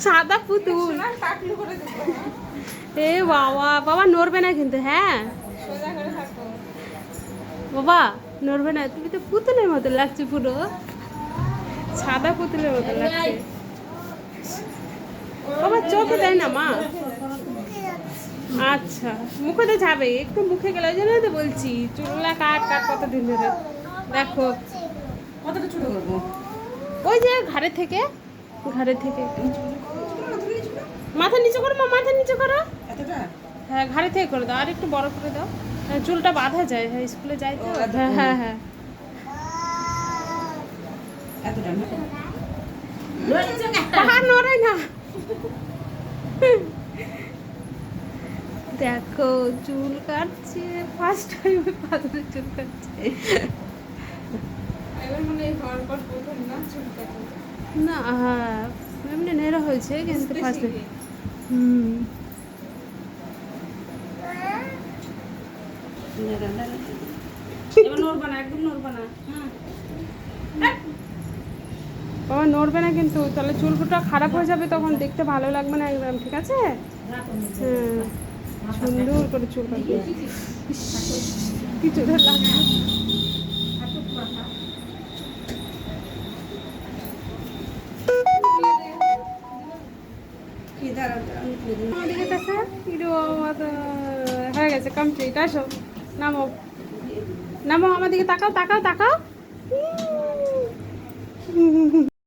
সাদা পুতুল। এ বাবা, বাবা নড়বে না কিন্তু, হ্যাঁ বাবা নড়বে না। তুমি তো পুতুলের মতো লাগছে, পুরো সাদা পুতুলের মতো লাগছে। বাবা চোখে দেয় না মা। আচ্ছা মুখে তো যাবে, একটু মুখে গেলে ওই জন্য তো বলছি চুলগুলা কাট কাট কতদিন ধরে। দেখো কতটা ছোট করবো? ওই যে ঘাড়ে থেকে, ঘাড়ে থেকে মাথা নিচু করো মা, মাথা নিচু করো। এতটা? হ্যাঁ ঘাড়ে থেকে করে দাও, আর একটু বড় করে দাও। হ্যাঁ, চুলটা বাঁধা যায়, হ্যাঁ স্কুলে যাই তো। হ্যাঁ হ্যাঁ হ্যাঁ এতটা না? পাহাড় নড়ে না। দেখো চুল কাটছে, ফার্স্ট টাইম পাথরের চুল কাটছে। না হ্যাঁ এমনি নেড়া হয়েছে কিন্তু ফার্স্ট। হুম এবার নড়বা না, একদম নড়বা না। বাবা নড়বে না কিন্তু, তাহলে চুলটা খারাপ হয়ে যাবে, তখন দেখতে ভালো লাগবে না একদম, ঠিক আছে? হ্যাঁ সুন্দর করে চুল কাটবে। কিছু লাগবে। কি দাঁড়াও, দাঁড়াও, আমি তুলে দিই। আমাদিকে দেখা হয়ে গেছে, কমপ্লিট। আসো নামো, নামো, আমাদিকে তাকাও তাকাও তাকাও।